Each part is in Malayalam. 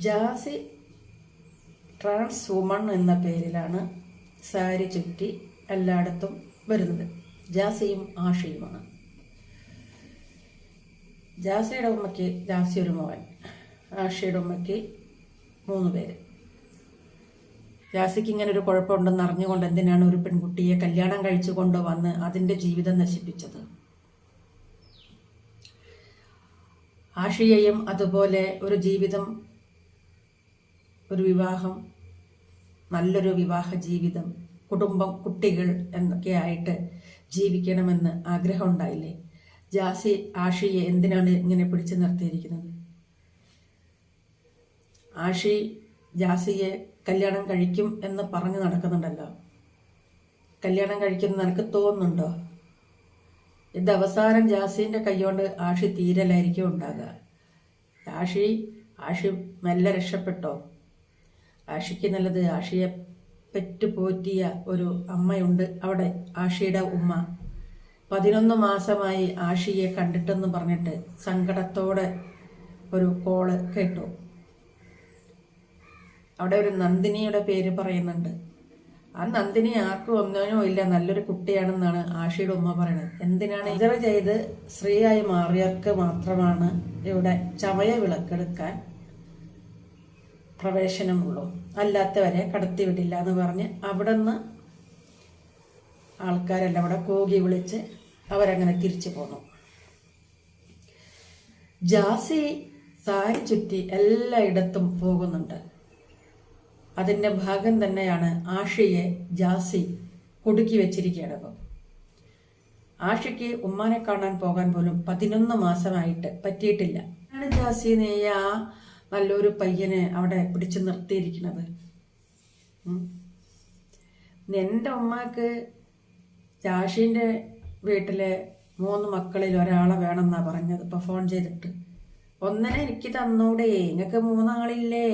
ജാസി ട്രാൻസ് വുമൺ എന്ന പേരിലാണ് സാരി ചുറ്റി എല്ലായിടത്തും വരുന്നത്. ജാസിയും ആഷിയുമാണ്. ജാസിയുടെ ഉമ്മയ്ക്ക് ജാസി ഒരു മകൻ, ആഷിയുടെ ഉമ്മയ്ക്ക് 3 പേര്. ജാസിക്ക് ഇങ്ങനെ ഒരു കുഴപ്പമുണ്ടെന്ന് അറിഞ്ഞുകൊണ്ട് എന്തിനാണ് ഒരു പെൺകുട്ടിയെ കല്യാണം കഴിച്ചു കൊണ്ടുവന്ന് അതിൻ്റെ ജീവിതം നശിപ്പിച്ചത്? ആഷിയയും അതുപോലെ ഒരു ജീവിതം, ഒരു വിവാഹം, നല്ലൊരു വിവാഹ ജീവിതം, കുടുംബം, കുട്ടികൾ എന്നൊക്കെ ആയിട്ട് ജീവിക്കണമെന്ന് ആഗ്രഹം ഉണ്ടായില്ലേ? ജാസി ആഷിയെ എന്തിനാണ് ഇങ്ങനെ പിടിച്ചു നിർത്തിയിരിക്കുന്നത്? ആഷി ജാസിയെ കല്യാണം കഴിക്കും എന്ന് പറഞ്ഞു നടക്കുന്നുണ്ടല്ലോ. കല്യാണം കഴിക്കുന്ന നിനക്ക് തോന്നുന്നുണ്ടോ? ഇത് അവസാനം ജാസീൻ്റെ കൈകൊണ്ട് ആഷി തീരലായിരിക്കും ഉണ്ടാകുക. ആഷി മെല്ലെ രക്ഷപ്പെട്ടോ? ആഷിക്ക് നല്ലത് ആഷിയെ പെറ്റുപോറ്റിയ ഒരു അമ്മയുണ്ട് അവിടെ, ആഷിയുടെ ഉമ്മ. 11 മാസമായി ആഷിയെ കണ്ടിട്ടെന്ന് പറഞ്ഞിട്ട് സങ്കടത്തോടെ ഒരു കോള് കേട്ടു. അവിടെ ഒരു നന്ദിനിയുടെ പേര് പറയുന്നുണ്ട്. ആ നന്ദിനി ആർക്കും ഒന്നിനും ഇല്ല, നല്ലൊരു കുട്ടിയാണെന്നാണ് ആഷിയുടെ ഉമ്മ പറയുന്നത്. എന്തിനാണ് ഇതര ചെയ്ത് സ്ത്രീയായി മാറിയവർക്ക് മാത്രമാണ് ഇവിടെ ചമയ വിളക്കെടുക്കാൻ പ്രവേശനമുള്ളൂ, അല്ലാത്തവരെ കടത്തിവിടില്ല എന്ന് പറഞ്ഞ് അവിടെ നിന്ന് ആൾക്കാരെല്ലാം അവിടെ കൂകി വിളിച്ച് അവരങ്ങനെ തിരിച്ചു പോന്നു. ജാസി സാരി ചുറ്റി എല്ലായിടത്തും പോകുന്നുണ്ട്. അതിൻ്റെ ഭാഗം തന്നെയാണ് ആഷിയെ ജാസി കുടുക്കി വെച്ചിരിക്കുകയാണ്. അപ്പം ആഷിക്ക് ഉമ്മാനെ കാണാൻ പോകാൻ പോലും 11 മാസമായിട്ട് പറ്റിയിട്ടില്ല. ആണ് ജാസിനെ ആ നല്ലൊരു പയ്യനെ അവിടെ പിടിച്ചു നിർത്തിയിരിക്കുന്നത്. എൻ്റെ ഉമ്മാക്ക് ജാഷിൻ്റെ വീട്ടിലെ 3 മക്കളിൽ ഒരാളെ വേണമെന്നാണ് പറഞ്ഞത്. ഇപ്പോൾ ഫോൺ ചെയ്തിട്ട് ഒന്നിനെ എനിക്ക് തന്നൂടെ, നിങ്ങൾക്ക് 3 ആളില്ലേ,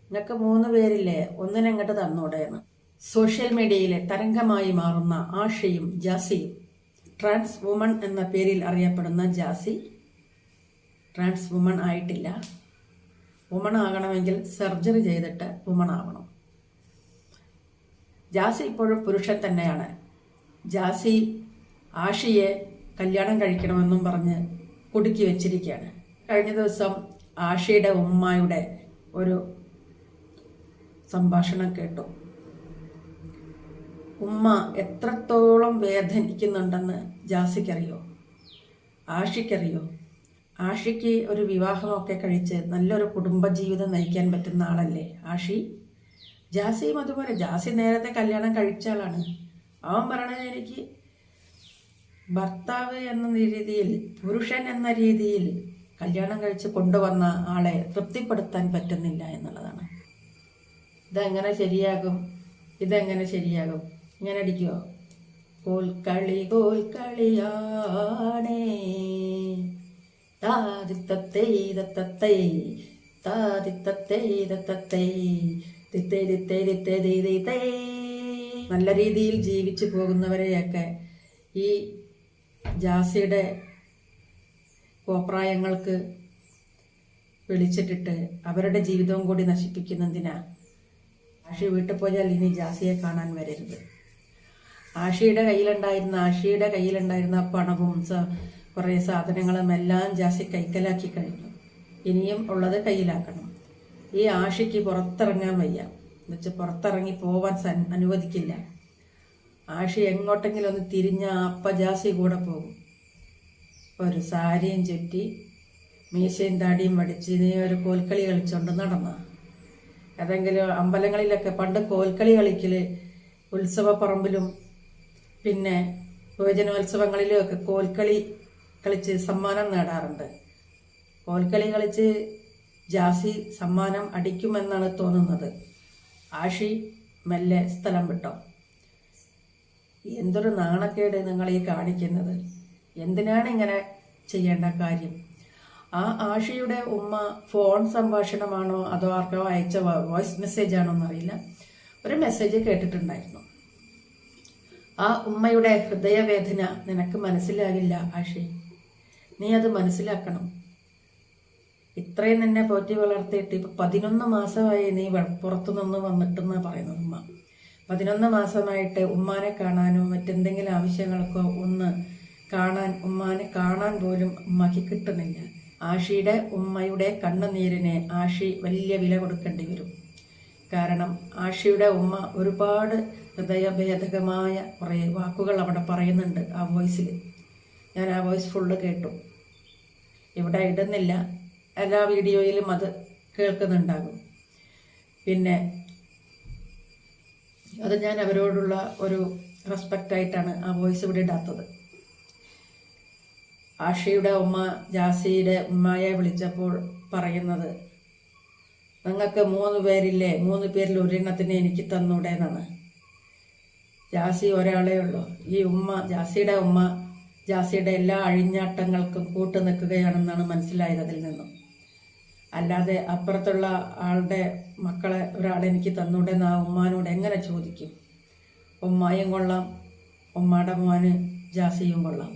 നിങ്ങൾക്ക് 3 പേരില്ലേ, ഒന്നിനെ അങ്ങോട്ട് തന്നൂടെയെന്ന്. സോഷ്യൽ മീഡിയയിലെ തരംഗമായി മാറുന്ന ആഷിയും ജാസിയും. ട്രാൻസ് വുമൺ എന്ന പേരിൽ അറിയപ്പെടുന്ന ജാസി ട്രാൻസ് വുമൺ ആയിട്ടില്ല. വുമൺ ആകണമെങ്കിൽ സർജറി ചെയ്തിട്ട് വുമൺ ആവണം. ജാസി ഇപ്പോഴും പുരുഷൻ തന്നെയാണ്. ജാസി ആഷിയെ കല്യാണം കഴിക്കണമെന്നും പറഞ്ഞ് കുടുക്കി വെച്ചിരിക്കുകയാണ്. കഴിഞ്ഞ ദിവസം ആഷിയുടെ ഉമ്മയുടെ ഒരു സംഭാഷണം കേട്ടു. ഉമ്മ എത്രത്തോളം വേദനിക്കുന്നുണ്ടെന്ന് ജാസിക്കറിയോ, ആഷിക്കറിയോ? ആഷിക്ക് ഒരു വിവാഹമൊക്കെ കഴിച്ച് നല്ലൊരു കുടുംബജീവിതം നയിക്കാൻ പറ്റുന്ന ആളല്ലേ ആഷി? ജാസിയും അതുപോലെ. ജാസി നേരത്തെ കല്യാണം കഴിച്ച ആളാണ്. അവൻ പറയണത് എനിക്ക് ഭർത്താവ് എന്ന രീതിയിൽ, പുരുഷൻ എന്ന രീതിയിൽ കല്യാണം കഴിച്ച് കൊണ്ടുവന്ന ആളെ തൃപ്തിപ്പെടുത്താൻ പറ്റുന്നില്ല എന്നുള്ളതാണ്. ഇതെങ്ങനെ ശരിയാകും? ഇങ്ങനെ അടിക്കുമോ? കോൽക്കളിയാണേ നല്ല രീതിയിൽ ജീവിച്ചു പോകുന്നവരെയൊക്കെ ഈ ജാസിയുടെ കോപ്രായങ്ങൾക്ക് വിളിച്ചിട്ടിട്ട് അവരുടെ ജീവിതവും കൂടി നശിപ്പിക്കുന്നതിനാ. ആഷി വീട്ടിൽ പോയാൽ ഇനി ജാസിയെ കാണാൻ വരരുത്. ആഷിയുടെ കയ്യിലുണ്ടായിരുന്ന പണവും കുറേ സാധനങ്ങളും എല്ലാം ജാസി കൈക്കലാക്കി കഴിഞ്ഞു. ഇനിയും ഉള്ളത് കയ്യിലാക്കണം. ഈ ആഷിക്ക് പുറത്തിറങ്ങാൻ വയ്യ, എന്നുവെച്ചാൽ പുറത്തിറങ്ങി പോവാൻ അനുവദിക്കില്ല. ആഷി എങ്ങോട്ടെങ്കിലും ഒന്ന് തിരിഞ്ഞ അപ്പ ജാസി കൂടെ പോകും. ഒരു സാരിയും ചുറ്റി മീശയും താടിയും വടിച്ച് നീ ഒരു കോൽക്കളി കളിച്ചുകൊണ്ട് നടന്ന. ഏതെങ്കിലും അമ്പലങ്ങളിലൊക്കെ പണ്ട് കോൽക്കളി കളിക്കൽ ഉത്സവപ്പറമ്പിലും പിന്നെ യുവജനോത്സവങ്ങളിലും ഒക്കെ കോൽക്കളി കളിച്ച് സമ്മാനം നേടാറുണ്ട്. കോൽക്കളി കളിച്ച് ജാസി സമ്മാനം അടിക്കുമെന്നാണ് തോന്നുന്നത്. ആഷി മെല്ലെ സ്ഥലം വിട്ടോ. എന്തൊരു നാണക്കേട് നിങ്ങൾ ഈ കാണിക്കുന്നത്! എന്തിനാണ് ഇങ്ങനെ ചെയ്യേണ്ട കാര്യം? ആ ആഷിയുടെ ഉമ്മ ഫോൺ സംഭാഷണമാണോ അതോ ആർക്കോ അയച്ച വോയിസ് മെസ്സേജ് ആണോ എന്നറിയില്ല, ഒരു മെസ്സേജ് കേട്ടിട്ടുണ്ടായിരുന്നു. ആ ഉമ്മയുടെ ഹൃദയവേദന നിനക്ക് മനസ്സിലാകില്ല ആഷി. നീ അത് മനസ്സിലാക്കണം. ഇത്രയും നിന്നെ പോറ്റി വളർത്തിയിട്ട് ഇപ്പം 11 മാസമായി നീ പുറത്തു നിന്ന് വന്നിട്ടെന്നാണ് പറയുന്നത് ഉമ്മ. 11 മാസമായിട്ട് ഉമ്മാനെ കാണാനോ മറ്റെന്തെങ്കിലും ആവശ്യങ്ങൾക്കോ ഒന്ന് കാണാൻ ഉമ്മാനെ കാണാൻ പോലും ഉമ്മയ്ക്ക് കിട്ടുന്നില്ല. ആഷിയുടെ ഉമ്മയുടെ കണ്ണുനീരിന് ആഷി വലിയ വില കൊടുക്കേണ്ടി വരും. കാരണം ആഷിയുടെ ഉമ്മ ഒരുപാട് ഹൃദയഭേദകമായ കുറേ വാക്കുകൾ അവിടെ പറയുന്നുണ്ട് ആ വോയിസിൽ. ഞാൻ ആ വോയിസ് ഫുള്ള് കേട്ടു. ഇവിടെ ഇടുന്നില്ല, എല്ലാ വീഡിയോയിലും അത് കേൾക്കുന്നുണ്ടാകും. പിന്നെ അത് ഞാൻ അവരോടുള്ള ഒരു റെസ്പെക്റ്റായിട്ടാണ് ആ വോയിസ് ഇവിടെ ഇടാത്തത്. ആഷിയുടെ ഉമ്മ ജാസിയുടെ ഉമ്മയെ വിളിച്ചപ്പോൾ പറയുന്നത്, നിങ്ങൾക്ക് 3 പേരില്ലേ, 3 പേരിൽ ഒരെണ്ണത്തിന് എനിക്ക് തന്നൂടെ എന്നാണ്. ജാസി ഒരാളേ ഉള്ളൂ. ഈ ഉമ്മ ജാസിയുടെ ഉമ്മ ജാസിയുടെ എല്ലാ അഴിഞ്ഞാട്ടങ്ങൾക്കും കൂട്ടു നിൽക്കുകയാണെന്നാണ് മനസ്സിലായത് അതിൽ നിന്നും. അല്ലാതെ അപ്പുറത്തുള്ള ആളുടെ മക്കളെ ഒരാളെനിക്ക് തന്നൂടെ എന്ന് ആ ഉമ്മാനോട് എങ്ങനെ ചോദിക്കും? ഉമ്മായും കൊള്ളാം, ഉമ്മയുടെ മോന് ജാസിയും കൊള്ളാം.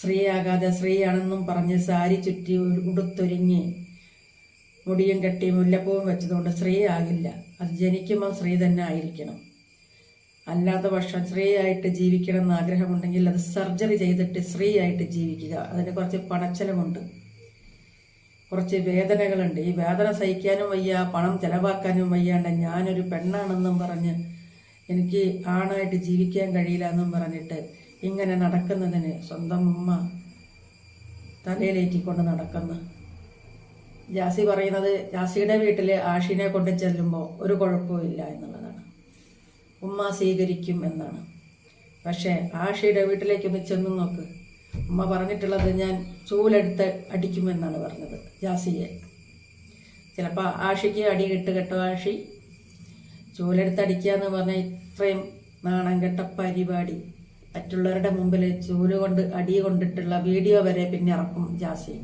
സ്ത്രീയാകാതെ സ്ത്രീയാണെന്നും പറഞ്ഞ് സാരി ചുറ്റി ഉടുത്തൊരുങ്ങി മുടിയും കെട്ടി മുല്ലപ്പൂവും വെച്ചതുകൊണ്ട് സ്ത്രീ ആകില്ല. അത് ജനിക്കുമ്പോൾ സ്ത്രീ തന്നെ ആയിരിക്കണം. അല്ലാത്ത പക്ഷം സ്ത്രീയായിട്ട് ജീവിക്കണം എന്ന് ആഗ്രഹമുണ്ടെങ്കിൽ അത് സർജറി ചെയ്തിട്ട് സ്ത്രീയായിട്ട് ജീവിക്കുക. അതിന് കുറച്ച് പണച്ചെലവുണ്ട്, കുറച്ച് വേദനകളുണ്ട്. ഈ വേദന സഹിക്കാനും വയ്യ, പണം ചെലവാക്കാനും വയ്യാണ്ട് ഞാനൊരു പെണ്ണാണെന്നും പറഞ്ഞ് എനിക്ക് ആണായിട്ട് ജീവിക്കാൻ കഴിയില്ല എന്നും പറഞ്ഞിട്ട് ഇങ്ങനെ നടക്കുന്നതിന് സ്വന്തം ഉമ്മ തലയിലേറ്റിക്കൊണ്ട് നടക്കുന്നു. ജാസി പറയുന്നത് ജാസിയുടെ വീട്ടിൽ ആഷിനെ കൊണ്ട് ചെല്ലുമ്പോൾ ഒരു കുഴപ്പവും ഇല്ല എന്നുള്ളതാണ്. ഉമ്മ സ്വീകരിക്കും എന്നാണ്. പക്ഷേ ആഷിയുടെ വീട്ടിലേക്കൊന്ന് ചെന്ന് നോക്ക്. ഉമ്മ പറഞ്ഞിട്ടുള്ളത് ഞാൻ ചൂലെടുത്ത് അടിക്കുമെന്നാണ് പറഞ്ഞത് ജാസിയെ. ചിലപ്പോൾ ആഷിക്ക് അടി കേട്ടോ ആഷി. ചൂലെടുത്ത് അടിക്കുക എന്ന് പറഞ്ഞാൽ ഇത്രയും നാണം കെട്ട പരിപാടി മറ്റുള്ളവരുടെ മുമ്പിൽ ചൂല് കൊണ്ട് അടി കൊണ്ടിട്ടുള്ള വീഡിയോ വരെ പിന്നെ ഇറക്കും ജാസി.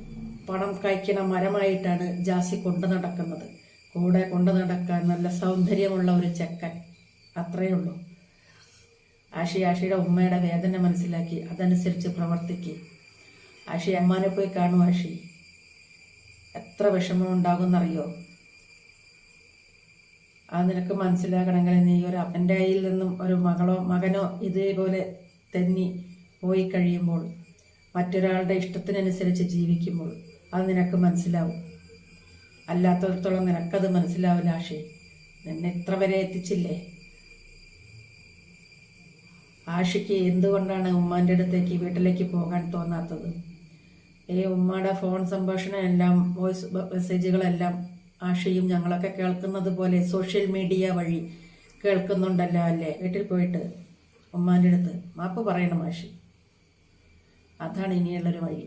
പണം കഴിക്കണ മരമായിട്ടാണ് ജാസി കൊണ്ടു നടക്കുന്നത്. കൂടെ കൊണ്ടു നടക്കാൻ നല്ല സൗന്ദര്യമുള്ള ഒരു ചെക്കൻ, അത്രയേ ഉള്ളൂ. ആഷിയുടെ ഉമ്മയുടെ വേദന മനസ്സിലാക്കി അതനുസരിച്ച് പ്രവർത്തിക്കുക. ആഷി അമ്മാനെ പോയി കാണും. ആഷി എത്ര വിഷമം ഉണ്ടാകുമെന്നറിയോ? അത് നിനക്ക് മനസ്സിലാക്കണമെങ്കിൽ നീ ഒരു അപ്പൻ്റെ കയ്യിൽ നിന്നും ഒരു മകനോ ഇതേപോലെ തെന്നി പോയി കഴിയുമ്പോൾ, മറ്റൊരാളുടെ ഇഷ്ടത്തിനനുസരിച്ച് ജീവിക്കുമ്പോൾ അത് നിനക്ക് മനസ്സിലാവും. അല്ലാത്തടത്തോളം നിനക്കത് മനസ്സിലാവില്ല. ആഷി നിന്നെ ഇത്ര വരെ എത്തിച്ചില്ലേ? ആഷിക്ക് എന്തുകൊണ്ടാണ് ഉമ്മാൻ്റെ അടുത്തേക്ക് വീട്ടിലേക്ക് പോകാൻ തോന്നാത്തത്? ഈ ഉമ്മയുടെ ഫോൺ സംഭാഷണം എല്ലാം, വോയിസ് മെസ്സേജുകളെല്ലാം ആഷിയും ഞങ്ങളൊക്കെ കേൾക്കുന്നത് പോലെ സോഷ്യൽ മീഡിയ വഴി കേൾക്കുന്നുണ്ടല്ലോ അല്ലേ? വീട്ടിൽ പോയിട്ട് ഉമ്മാൻ്റെ അടുത്ത് മാപ്പ് പറയണം ആഷി. അതാണ് ഇനിയുള്ളൊരു വഴി.